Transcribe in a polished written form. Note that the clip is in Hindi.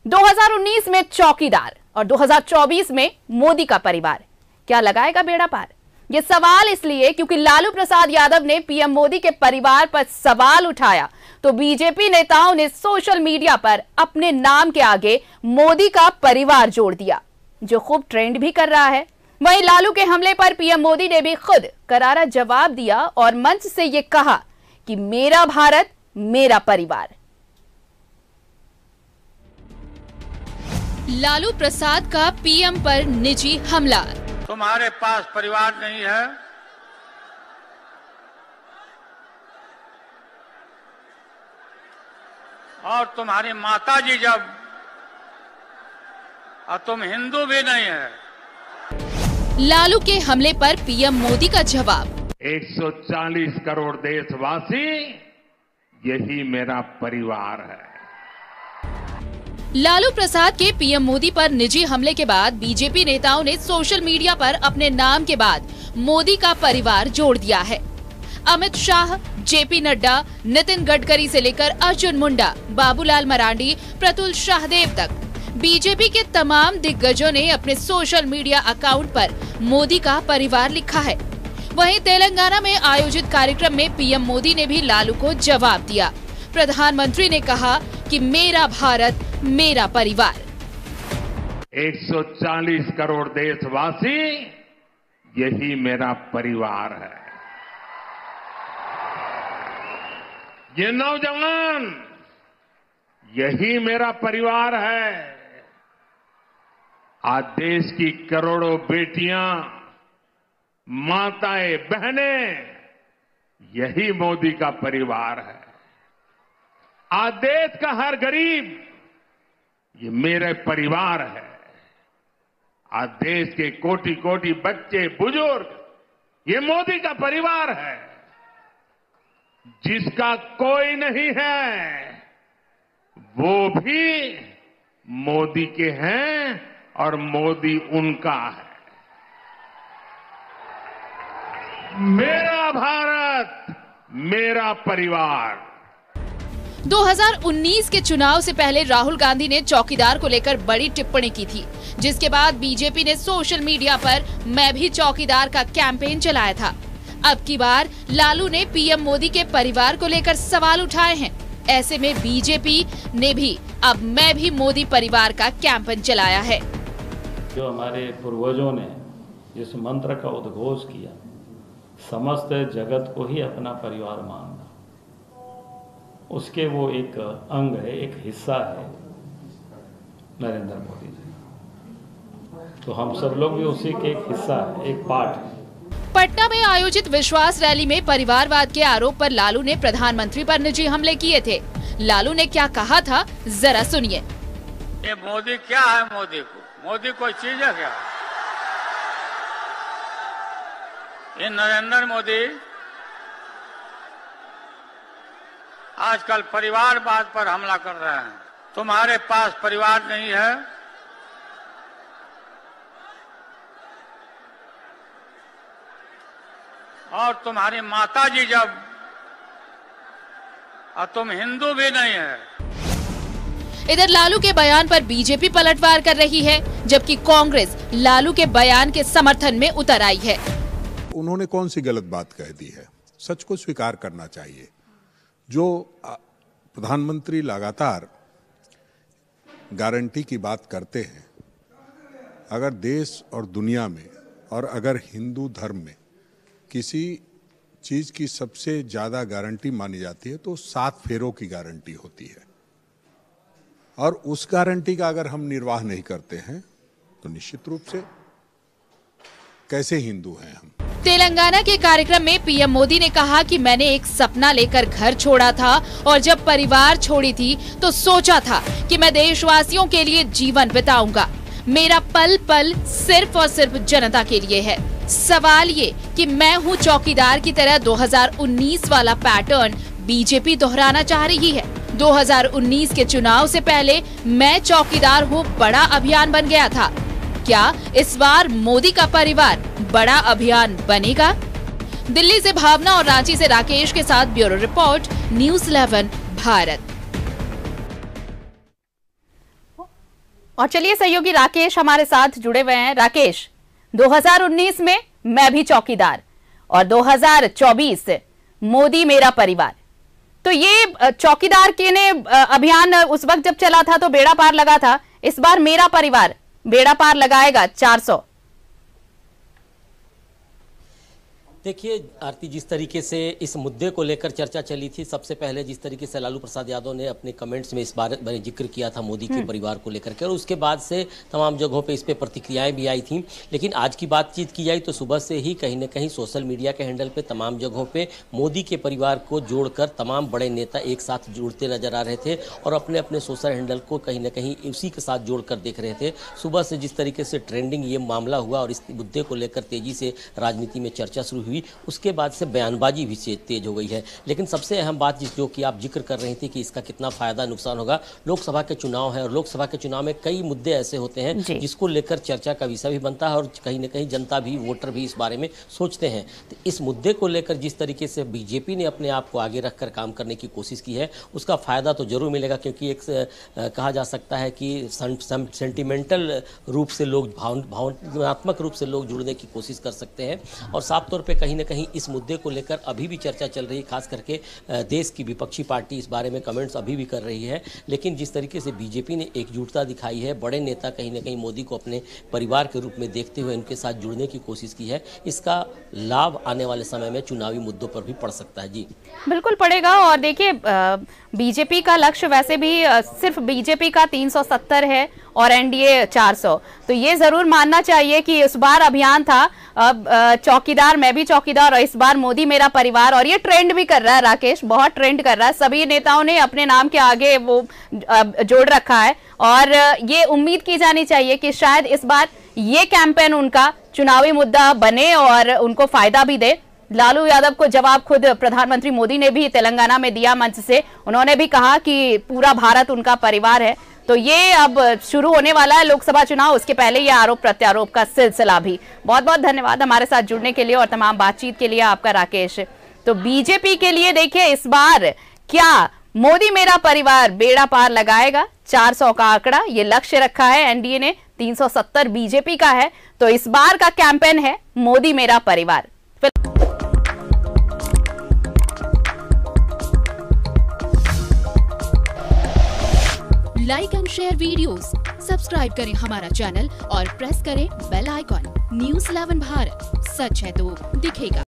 2019 में चौकीदार और 2024 में मोदी का परिवार, क्या लगाएगा बेड़ा पार? ये सवाल इसलिए क्योंकि लालू प्रसाद यादव ने पीएम मोदी के परिवार पर सवाल उठाया तो बीजेपी नेताओं ने सोशल मीडिया पर अपने नाम के आगे मोदी का परिवार जोड़ दिया, जो खूब ट्रेंड भी कर रहा है। वहीं लालू के हमले पर पीएम मोदी ने भी खुद करारा जवाब दिया और मंच से ये कहा कि मेरा भारत मेरा परिवार। लालू प्रसाद का पीएम पर निजी हमला। तुम्हारे पास परिवार नहीं है, और तुम्हारी माताजी जब, और तुम हिंदू भी नहीं है। लालू के हमले पर पीएम मोदी का जवाब। 140 करोड़ देशवासी, यही मेरा परिवार है। लालू प्रसाद के पीएम मोदी पर निजी हमले के बाद बीजेपी नेताओं ने सोशल मीडिया पर अपने नाम के बाद मोदी का परिवार जोड़ दिया है। अमित शाह, जेपी नड्डा, नितिन गडकरी से लेकर अर्जुन मुंडा, बाबूलाल मरांडी, प्रतुल शाहदेव तक बीजेपी के तमाम दिग्गजों ने अपने सोशल मीडिया अकाउंट पर मोदी का परिवार लिखा है। वहीं तेलंगाना में आयोजित कार्यक्रम में पीएम मोदी ने भी लालू को जवाब दिया। प्रधानमंत्री ने कहा कि मेरा भारत मेरा परिवार। 140 करोड़ देशवासी, यही मेरा परिवार है। ये नौजवान, यही मेरा परिवार है। आज देश की करोड़ों बेटियां, माताएं, बहनें, यही मोदी का परिवार है। आज देश का हर गरीब, ये मेरे परिवार है। आज देश के कोटि कोटि बच्चे, बुजुर्ग, ये मोदी का परिवार है। जिसका कोई नहीं है, वो भी मोदी के हैं और मोदी उनका है। मेरा भारत मेरा परिवार। 2019 के चुनाव से पहले राहुल गांधी ने चौकीदार को लेकर बड़ी टिप्पणी की थी, जिसके बाद बीजेपी ने सोशल मीडिया पर मैं भी चौकीदार का कैंपेन चलाया था। अब की बार लालू ने पीएम मोदी के परिवार को लेकर सवाल उठाए हैं। ऐसे में बीजेपी ने भी अब मैं भी मोदी परिवार का कैंपेन चलाया है। जो हमारे पूर्वजों ने जिस मंत्र का उद्घोष किया, समस्त जगत को ही अपना परिवार मानना, उसके वो एक अंग है, एक हिस्सा है नरेंद्र मोदी जी। तो हम सब लोग भी उसी के एक हिस्सा है, एक पार्ट है। पटना में आयोजित विश्वास रैली में परिवारवाद के आरोप पर लालू ने प्रधानमंत्री पर निजी हमले किए थे। लालू ने क्या कहा था, जरा सुनिए। ये मोदी क्या है? मोदी कोई चीज है क्या? ये नरेंद्र मोदी आजकल परिवारवाद पर हमला कर रहे हैं। तुम्हारे पास परिवार नहीं है, और तुम्हारी माताजी जब, और तुम हिंदू भी नहीं है। इधर लालू के बयान पर बीजेपी पलटवार कर रही है, जबकि कांग्रेस लालू के बयान के समर्थन में उतर आई है। उन्होंने कौन सी गलत बात कह दी है? सच को स्वीकार करना चाहिए। जो प्रधानमंत्री लगातार गारंटी की बात करते हैं, अगर देश और दुनिया में और अगर हिंदू धर्म में किसी चीज की सबसे ज्यादा गारंटी मानी जाती है तो 7 फेरों की गारंटी होती है, और उस गारंटी का अगर हम निर्वाह नहीं करते हैं तो निश्चित रूप से कैसे हिंदू हैं हम। तेलंगाना के कार्यक्रम में पीएम मोदी ने कहा कि मैंने एक सपना लेकर घर छोड़ा था, और जब परिवार छोड़ी थी तो सोचा था कि मैं देशवासियों के लिए जीवन बिताऊंगा। मेरा पल पल सिर्फ और सिर्फ जनता के लिए है। सवाल ये कि मैं हूँ चौकीदार की तरह 2019 वाला पैटर्न बीजेपी दोहराना चाह रही है। 2019 के चुनाव से पहले मैं चौकीदार हूँ बड़ा अभियान बन गया था। क्या इस बार मोदी का परिवार बड़ा अभियान बनेगा? दिल्ली से भावना और रांची से राकेश के साथ ब्यूरो रिपोर्ट, न्यूज़ 11 भारत। और चलिए सहयोगी राकेश हमारे साथ जुड़े हुए हैं। राकेश, 2019 में मैं भी चौकीदार और 2024 मोदी मेरा परिवार, तो ये चौकीदार के ने अभियान उस वक्त जब चला था तो बेड़ा पार लगा था, इस बार मेरा परिवार बेड़ा पार लगाएगा 400। देखिए आरती, जिस तरीके से इस मुद्दे को लेकर चर्चा चली थी, सबसे पहले जिस तरीके से लालू प्रसाद यादव ने अपने कमेंट्स में इस बारे में जिक्र किया था मोदी के परिवार को लेकर के, और उसके बाद से तमाम जगहों पे इस पे प्रतिक्रियाएं भी आई थी। लेकिन आज की बातचीत की जाए तो सुबह से ही कहीं न कहीं सोशल मीडिया के हैंडल पे तमाम जगहों पे मोदी के परिवार को जोड़कर तमाम बड़े नेता एक साथ जुड़ते नजर आ रहे थे और अपने अपने सोशल हैंडल को कहीं न कहीं उसी के साथ जोड़कर देख रहे थे। सुबह से जिस तरीके से ट्रेंडिंग ये मामला हुआ और इस मुद्दे को लेकर तेजी से राजनीति में चर्चा शुरू हुई, उसके बाद से बयानबाजी भी तेज हो गई है। लेकिन सबसे अहम बात जो कि आप जिक्र कर रही थी कि इसका कितना फायदा नुकसान होगा, लोकसभा के चुनाव है और लोकसभा के चुनाव में कई मुद्दे ऐसे होते हैं जिसको लेकर चर्चा का विषय भी बनता है और कहीं ना कहीं जनता भी, वोटर भी इस बारे में सोचते हैं। तो इस मुद्दे को लेकर जिस तरीके से बीजेपी ने अपने आप को आगे रखकर काम करने की कोशिश की है, उसका फायदा तो जरूर मिलेगा, क्योंकि एक कहा जा सकता है कि सेंटिमेंटल रूप से लोग, भावनात्मक रूप से लोग जुड़ने की कोशिश कर सकते हैं। और साफ तौर पर कहीं ना कहीं इस मुद्दे को लेकर अभी भी चर्चा चल रही है, खास करके देश की विपक्षी पार्टी इस बारे में कमेंट्स अभी भी कर रही है। लेकिन जिस तरीके से बीजेपी ने एकजुटता दिखाई है, बड़े नेता कहीं ना कहीं मोदी को अपने परिवार के रूप में देखते हुए उनके साथ जुड़ने की कोशिश की है, इसका लाभ आने वाले समय में चुनावी मुद्दों पर भी पड़ सकता है। जी बिल्कुल पड़ेगा। और देखिए बीजेपी का लक्ष्य वैसे भी सिर्फ बीजेपी का 370 है और एनडीए 400, तो ये जरूर मानना चाहिए कि इस बार अभियान था चौकीदार मैं भी चौकीदार और इस बार मोदी मेरा परिवार, और ये ट्रेंड भी कर रहा है राकेश, बहुत ट्रेंड कर रहा है। सभी नेताओं ने अपने नाम के आगे वो जोड़ रखा है और ये उम्मीद की जानी चाहिए कि शायद इस बार ये कैंपेन उनका चुनावी मुद्दा बने और उनको फायदा भी दे। लालू यादव को जवाब खुद प्रधानमंत्री मोदी ने भी तेलंगाना में दिया मंच से, उन्होंने भी कहा कि पूरा भारत उनका परिवार है। तो ये अब शुरू होने वाला है लोकसभा चुनाव, उसके पहले ये आरोप प्रत्यारोप का सिलसिला भी। बहुत बहुत धन्यवाद हमारे साथ जुड़ने के लिए और तमाम बातचीत के लिए आपका राकेश। तो बीजेपी के लिए देखिए इस बार क्या मोदी मेरा परिवार बेड़ा पार लगाएगा, 400 का आंकड़ा ये लक्ष्य रखा है एनडीए ने, 370 बीजेपी का है। तो इस बार का कैंपेन है मोदी मेरा परिवार। Like and share videos, subscribe करें हमारा चैनल और प्रेस करें बेल आइकॉन। न्यूज़ 11 भारत, सच है तो दिखेगा।